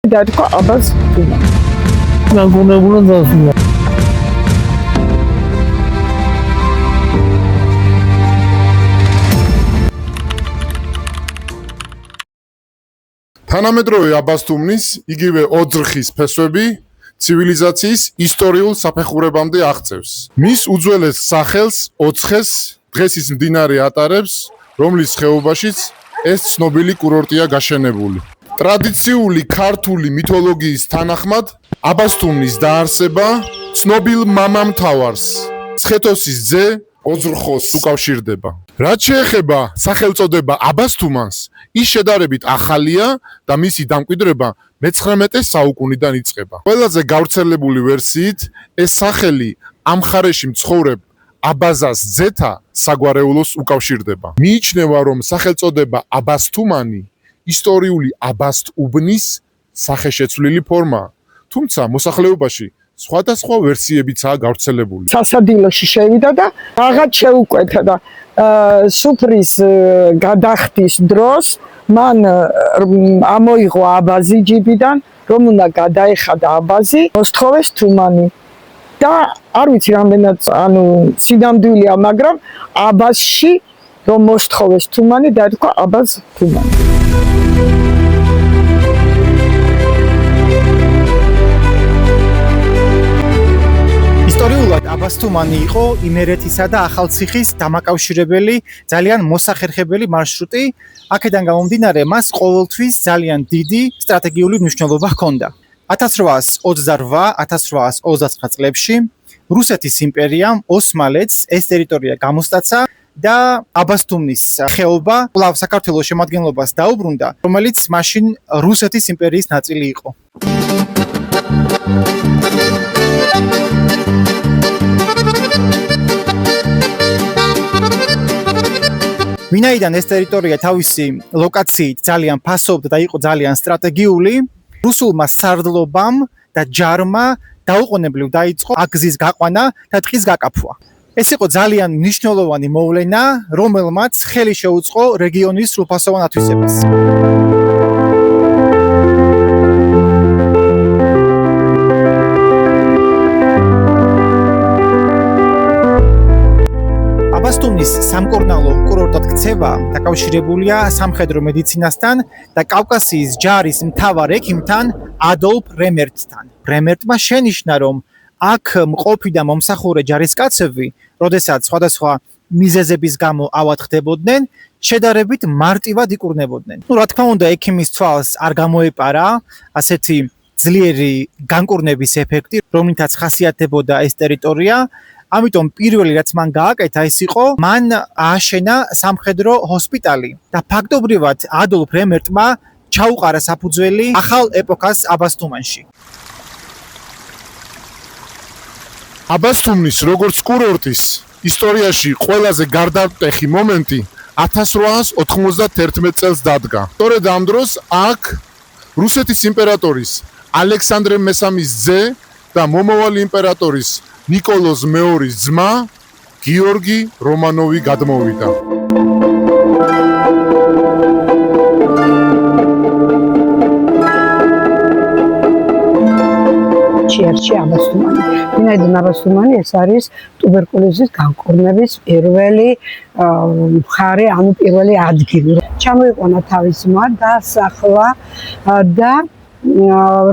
დაიწყო აბას თუმა. ნაგონებულა დასულა. თანამედროვე აბას თუმნის იგივე ოძრხის ფესვები ცივილიზაციის ისტორიულ საფეხურებამდე აღწევს. მის უძველეს სახელს ოცხეს დღეს ის მდინარე ატარებს, რომლის ხეობაშიც ეს ცნობილი კურორტია გაშენებული. ტრადიციული ქართული მითოლოგიის თანახმად აბას თუმნის დაარსება ცნობილ მამამთავარს ცხეთოსის ძე ოძრხოს უკავშირდება. რაც შეეხება სახელწოდება აბას თუმანს, ის შედარებით ახალია და მისი დამკვიდრება მე-19 საუკუნიდან იწყება. ყველაზე გავრცელებული ვერსიით ეს სახელი ამ მხარეში მცხოვრებ აბაზას ძეთა საგვარეულოს უკავშირდება. მიიჩნევა, რომ სახელწოდება აბას თუმანი ისტორიული აბას-უბნის სახეშეცვლილი ფორმაა, თუმცა მოსახლეობაში სხვადასხვა ვერსიებიცაა გავრცელებული. სასადილოში შევიდა და რაღაც შეუკვეთა და სუფრის გადახდის დროს მან ამოიღო აბაზი ჯიბიდან, რომ უნდა გადაეხადა აბაზი, მოსთხოვეს თუმანი. და არ ვიცი რამდენად სინამდვილეა, მაგრამ აბაზში რომ მოსთხოვეს თუმანი, დაიწყო აბას თუმანი. ისტორიულად აბას თუმანი იყო იმერეთისა და ახალციხის დამაკავშირებელი ძალიან მოსახერხებელი მარშრუტი. აქედან გამომდინარე, მას ყოველთვის ძალიან დიდი სტრატეგიული მნიშვნელობა ჰქონდა. 1828-1829 წლებში რუსეთის იმპერიამ ოსმალეთს ეს ტერიტორია გამოსტაცა და აბას თუმნის ხეობა კვლავ საქართველოს შემადგენლობას დაუბრუნდა, რომელიც მაშინ რუსეთის იმპერიის ნაწილი იყო. ვინაიდან ეს ტერიტორია თავისი ლოკაციით ძალიან ფასობდა და იყო ძალიან სტრატეგიული, რუსულმა სარდლობამ და ჯარმა დაუყოვნებლივ დაიწყო აგზის გაყვანა და ტყის გაკაფვა. ეს იყო ძალიან მნიშვნელოვანი მოვლენა, რომელმაც ხელი შეუწყო რეგიონის სრულფასოვან ათვისებას. აბას თუმნის სამკურნალო კურორტად ქცევა დაკავშირებულია სამხედრო მედიცინასთან და კავკასიის ჯარის მთავარ ექიმთან ადოლფ რემერტთან. რემერტმა შენიშნა, რომ აქ მყოფი და მომსახურე ჯარისკაცები, როდესაც სხვადასხვა მიზეზების გამო ავადდებოდნენ, შედარებით მარტივად იკურნებოდნენ. რა თქმა უნდა, ექიმის თვალს არ გამოეპარა ასეთი ძლიერი განკურნების ეფექტი, რომლითაც ხასიათდებოდა ეს ტერიტორია. ამიტომ პირველი რაც მან გააკეთა ის იყო, მან ააშენა სამხედრო ჰოსპიტალი და ფაქტობრივად ადოლფ რემერტმა ჩაუყარა საფუძველი ახალ ეპოქას აბას თუმანში. აბას თუმნის როგორც კურორტის ისტორიაში ყველაზე გარდამტეხი მომენტი 1891 წელს დადგა. სწორედ ამ დროს აქ რუსეთის იმპერატორის ალექსანდრე მესამის ძე და მომავალი იმპერატორის ნიკოლოზ მეორის ძმა გიორგი რომანოვი გადმოვიდა. ჩერჩი აბას თუმანი. ვინაიდან აბას თუმანი ეს არის ტუბერკულოზის განკურნების პირველი მხარე, ანუ პირველი ადგილი. ჩამოიყვანა თავის ძმა და სახლა და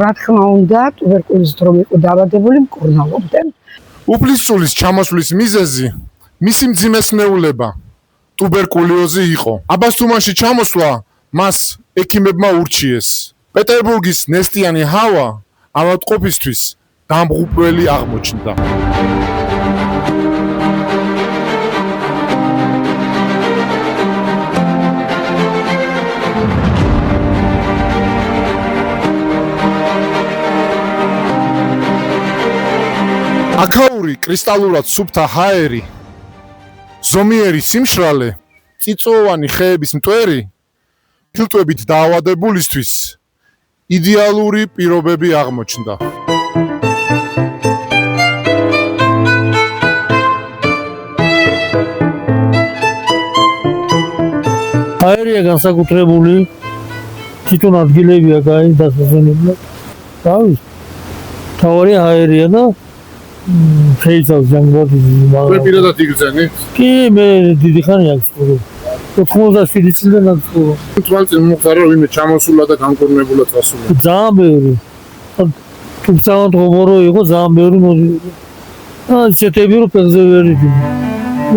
რა თქმა უნდა, ტუბერკულოზით რომ იყო დაავადებული, მკურნალობდა. უფლისწულის ჩამოსვლის მიზეზი მისი მძიმესნეულება, ტუბერკულოზი იყო. აბას თუმანში ჩამოსვლა მას ექიმებმა ურჩიეს. პეტერბურგის ნესტიანი ჰავა ავადმყოფისთვის დამღუპველი აღმოჩნდა. აქაური კრისტალურად სუფთა ჰაერი, ზომიერი სიმშრალე, წიწვოვანი ხეების მტვერი, ფილტვებით დაავადებულისთვის იდეალური პირობები აღმოჩნდა. ჰაერია განსაკუთრებული თვითონ ადგილები აქვს აი დასასვენებლად. თავის თავი აერია და შეიძლება ჯანგბადის ვერ პირადად იგრძენით? კი მე დიდი ხანი აქვს ხოლმე 87 წლიდან აქვს ხოლმე თვალწინ მომხდარა რომ ვინმე ჩამოსულა და განკურნებულად წასულა. ძალიან ბევრი თუ სამონტრო იყო ძალიან ბევრი მოდიოდა და შეტები რომ ფეხზე ვერ იდგა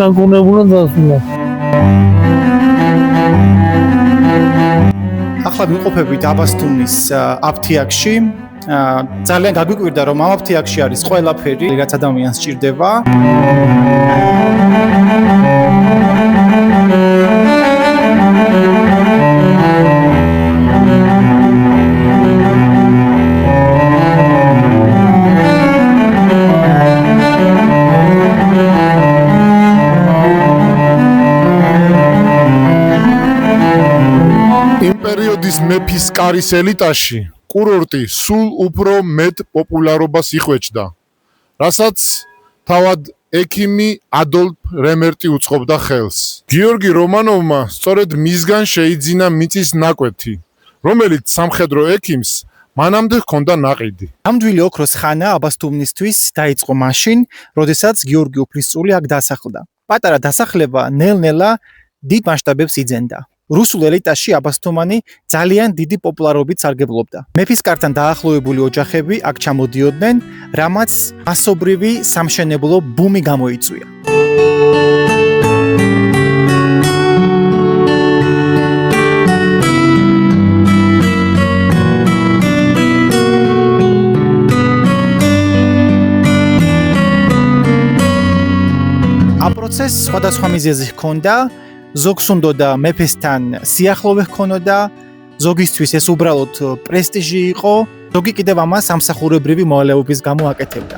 განკურნებულად წასულა. ახლა ვიმყოფებით აბასთუმნის აფთიაქში. ძალიან გაგვიკვირდა რომ ამ აფთიაქში არის ყველაფერი, რაც ადამიანს სჭირდება. იმ პერიოდის მეფის კარის ელიტაში კურორტი სულ უფრო მეტ პოპულარობას იხვეჭდა, რასაც თავად ექიმი ადოლფ რემერტი უწყობდა ხელს. გიორგი რომანოვმა სწორედ მისგან შეიძინა მიწის ნაკვეთი, რომელიც სამხედრო ექიმს მანამდე ჰქონდა ნაყიდი. ამდვილი ოქროს ხანა აბასთუმნისთვის დაიწყო მაშინ, როდესაც გიორგი უფლისწული აქ დასახლდა. პატარა დასახლება ნელ-ნელა დიდ მასშტაბებს იძენდა. რუსულ ელიტაში აბასთუმანი ძალიან დიდი პოპულარობით სარგებლობდა. მეფის კართან დაახლოებული ოჯახები აქ ჩამოდიოდნენ, რამაც მასობრივი სამშენებლო ბუმი გამოიწვია. ამ პროცესს სხვადასხვა მიზეზი ჰქონდა. ზოგს უნდოდა მეფესთან სიახლოვე ჰქონოდა, ზოგისთვის ეს უბრალოდ პრესტიჟი იყო, ზოგი კიდევ ამას სამსახურებრივი მოვალეობის გამო აკეთებდა.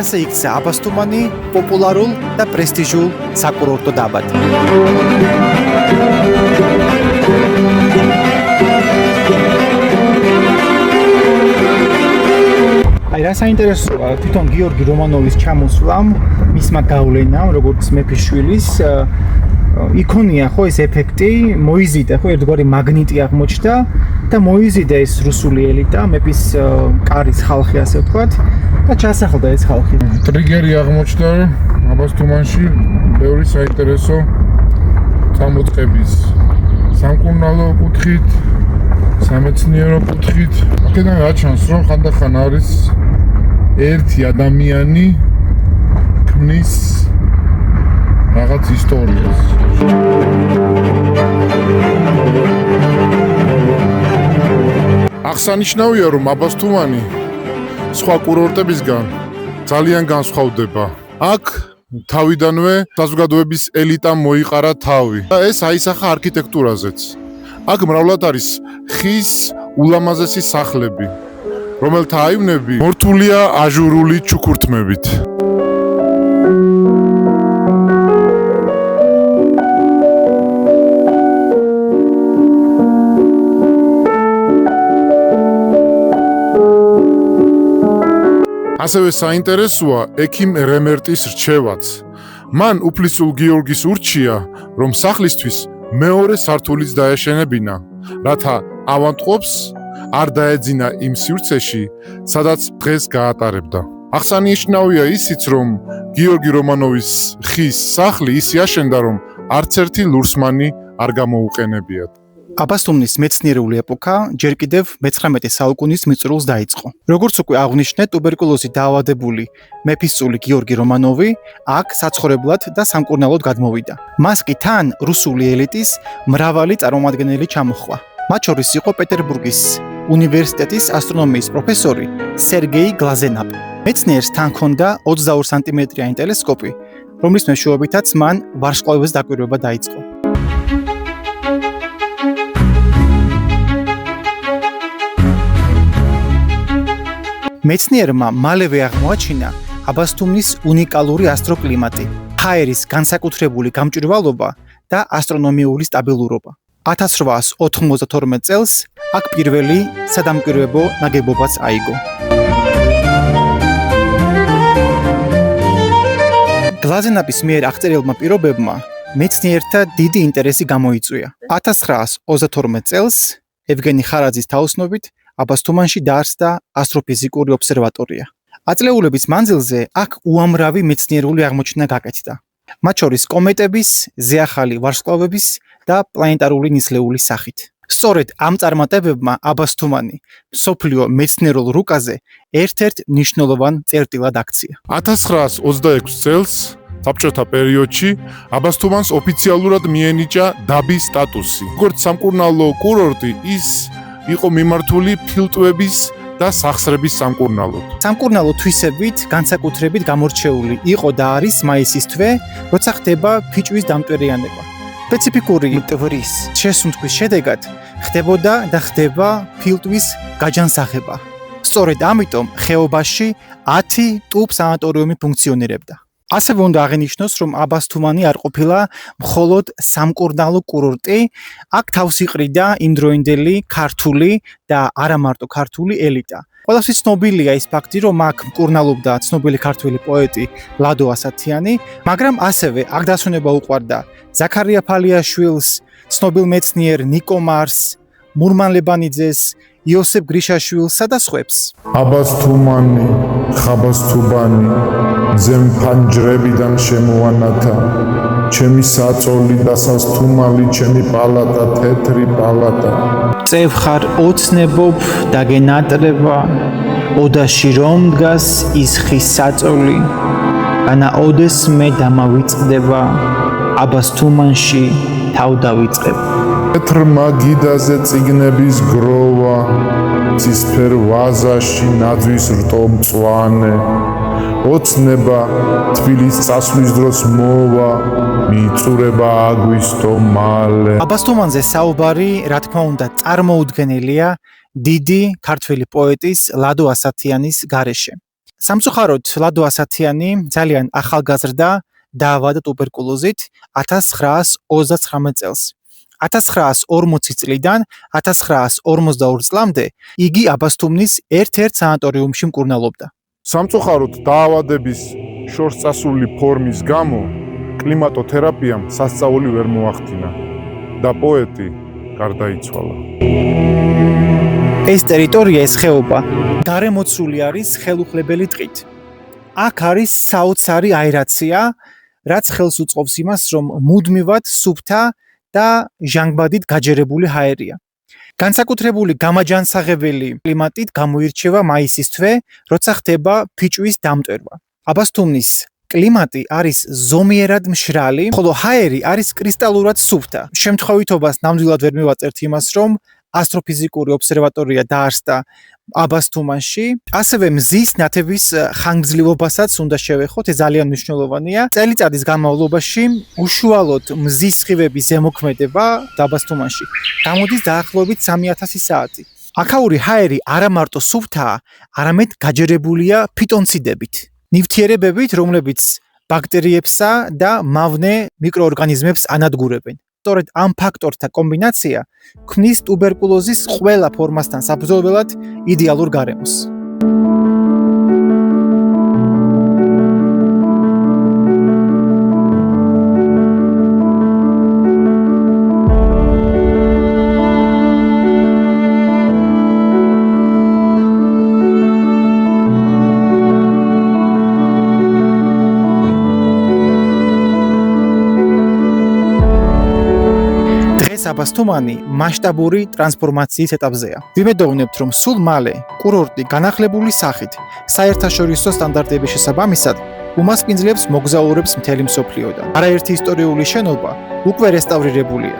ასე იქცა აბასთუმანი პოპულარულ და პრესტიჟულ საკურორტო დაბად. აი რა საინტერესოა თვითონ გიორგი რომანოვის ჩამოსვლამ, მისმა გავლენამ, როგორც მეფის შვილის იქონია ხო ეს ეფექტი, მოიზიდა ხო ერთგვარი მაგნიტი აღმოჩნდა და მოიზიდა ეს რუსული ელიტა, მეფის კარის ხალხი ასე ვთქვათ და ჩასახლდა ეს ხალხი. ტრიგერი აღმოჩნდა აბასთუმანში ბევრი საინტერესო წამოწყების სამკურნალო კუთხით, სამეცნიერო კუთხით. აქედან რა ჩანს რომ ხანდახან არის ერთი ადამიანი ქმნის რაღაც ისტორიას. აღსანიშნავია რომ აბასთუმანი სხვა კურორტებისგან ძალიან განსხვავდება. აქ თავიდანვე საზოგადოების ელიტამ მოიყარა თავი და ეს აისახა არქიტექტურაზეც. აქ მრავლად არის ხის ულამაზესი სახლები, რომელთა აივნები მორთულია აჟურული ჩუქურთმებით. ასევე საინტერესოა ექიმ რემერტის რჩევაც. მან უფლისწულ გიორგის ურჩია, რომ სახლისთვის მეორე სართულიც დაეშენებინა, რათა ავადმყოფს არ დაეძინა იმ სივრცეში, სადაც დღეს გაატარებდა. აღსანიშნავია ისიც, რომ გიორგი რომანოვის ხის სახლი ისე აშენდა, რომ არც ერთი ლურსმანი არ გამოუყენებიათ. აბასთუმნის მეცნიერული ეპოქა ჯერ კიდევ მე-19 საუკუნის მიწურულს დაიწყო. როგორც უკვე აღვნიშნეთ, ტუბერკულოზით დაავადებული მეფისწული გიორგი რომანოვი აქ საცხოვრებლად და სამკურნალოდ გადმოვიდა. მას კი თან რუსული ელიტის მრავალი წარმომადგენელი ჩამოჰყვა. მათ შორის იყო პეტერბურგის უნივერსიტეტის ასტრონომიის პროფესორი სერგეი გლაზენაპი. მეცნიერს თან ჰქონდა 22 სანტიმეტრიანი ტელესკოპი, რომლის მეშვეობითაც მან ვარსკვლავების დაკვირვება დაიწყო. მეცნიერმა მალევე აღმოაჩინა აბასთუმნის უნიკალური ასტროკლიმატი, ჰაერის განსაკუთრებული გამჭვირვალობა და ასტრონომიული სტაბილურობა. 1892 წელს აქ პირველი სადამკვირვებო ნაგებობაც აიგო. ლაზენაპის მიერ აღწერილმა პირობებმა მეცნიერთა დიდი ინტერესი გამოიწვია. 1932 წელს ევგენი ხარაძის თაოსნობით აბასთუმანში დაარსდა ასტროფიზიკური ობსერვატორია. აწლეულების მანძილზე აქ უამრავი მეცნიერული აღმოჩენა გაკეთდა. მათ შორის კომეტების, ზეახალი ვარსკვლავების და პლანეტარული ნისლეულის სახით. სწორედ ამ წარმატებებმა აბასთუმანი მსოფლიო მეცნიერულ რუკაზე ერთ-ერთ მნიშვნელოვან წერტილად აქცია. 1926 წელს საბჭოთა პერიოდში აბასთუმანს ოფიციალურად მიენიჭა დაბის სტატუსი. როგორც სამკურნალო კურორტი, ის იყო მიმართული ფილტვების და სახსრების სამკურნალოდ. სამკურნალო თვისებით განსაკუთრებით გამორჩეული იყო და არის მაისის თვე, როცა ხდება ფიჭვის დამტვერიანება. სპეციფიკური ტვრის შესუნთქვის შედეგად ხდებოდა და ხდება ფილტვის გაჯანსაღება. სწორედ ამიტომ ხეობაში 10 ტუბ სანატორიუმი ფუნქციონირებდა. ასევე უნდა აღინიშნოს, რომ აბასთუმანი არ ყოფილა მხოლოდ სამკურნალო კურორტი, აქ თავს იყრიდა იმდროინდელი ქართული და არა მარტო ქართული ელიტა. ყველასთვის ცნობილია ის ფაქტი, რომ აქ მკურნალობდა ცნობილი ქართველი პოეტი ლადო ასათიანი, მაგრამ ასევე აქ დასვენება უყვარდა ზაქარია ფალიაშვილს, ცნობილ მეცნიერ ნიკო მარს, მურმან ლებანიძეს, იოსებ გრიშაშვილსა და სხვებს. აბასთუმანი, ხაბასთუბანი, ძემ ფანჯრებიდან შემოვანათა, ჩემი საწოლი და სასთუმალი, ჩემი პალატა, თეთრი პალატა. წევხარ ოცნებობ და გენატრება, ოდაში რომ დგას ის ხის საწოლი, ანა ოდეს მე დამავიწყდება, აბასთუმანში თავ დავიწყებ. თეთრ მაგიდაზე წიგნების გროვა, ცისფერ ვაზაში ნაძვის რტომწვანე, ოცნება თბილის წასვლის დროს მოვა, მიწურება აგვისტო მალე. აბასთუმანზე საუბარი, რა თქმა უნდა, წარმოუდგენელია დიდი ქართველი პოეტის ლადო ასათიანის გარეშე. სამწუხაროდ ლადო ასათიანი ძალიან ახალგაზრდა დაავადდა ტუბერკულოზით 1939 წელს. 1940 წლიდან 1942 წლამდე იგი აბასთუმნის ერთ-ერთ სანატორიუმში მკურნალობდა. სამწუხაროდ დაავადების შორს წასული ფორმის გამო კლიმატოთერაპიამ სასწაული ვერ მოახდინა და პოეტი გარდაიცვალა. ეს ტერიტორია, ეს ხეობა გარემოცული არის ხელუხლებელი ტყით. აქ არის საოცარი აერაცია, რაც ხელს უწყობს იმას, რომ მუდმივად სუფთა და ჟანგბადით გაჯერებული ჰაერია. განსაკუთრებული გამაჯანსაღებელი კლიმატით გამოირჩევა მაისის თვე, როცა ხდება ფიჭვის დამტვერვა. აბასთუმნის კლიმატი არის ზომიერად მშრალი, ხოლო ჰაერი არის კრისტალურად სუფთა. შემთხვევითობას ნამდვილად ვერ მივაწერთ იმას, რომ ასტროფიზიკური ობსერვატორია დაარსდა აბასთუმანში, ასევე მზის ნათების ხანგრძლივობასაც უნდა შევეხოთ, ეს ძალიან მნიშვნელოვანია. წელიწადის განმავლობაში უშუალოდ მზის სხივების ზემოქმედება აბასთუმანში გამოდის დაახლოებით 3000 საათი. აქაური ჰაერი არა მარტო სუფთაა, არამედ გაჯერებულია ფიტონციდებით, ნივთიერებებით, რომლებიც ბაქტერიებსა და მავნე მიკროორგანიზმებს ანადგურებენ. სწორედ ამ ფაქტორთა კომბინაცია ქმნის ტუბერკულოზის ყველა ფორმასთან საბრძოლველად იდეალურ გარემოს. აბასთუმანი მასშტაბური ტრანსფორმაციის ეტაპზეა. ვიმედოვნებთ, რომ სულ მალე კურორტი განახლებული სახით საერთაშორისო სტანდარტების შესაბამისად უმასპინძლებს მოგზაურებს მთელი მსოფლიოდან. არაერთი ისტორიული შენობა უკვე რესტავრირებულია,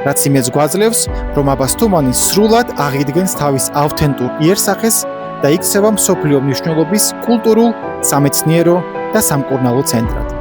რაც იმედს გვაძლევს, რომ აბასთუმანი სრულად აღიდგენს თავის ავთენტურ იერსახეს და იქცევა მსოფლიო მნიშვნელობის კულტურულ, სამეცნიერო და სამკურნალო ცენტრად.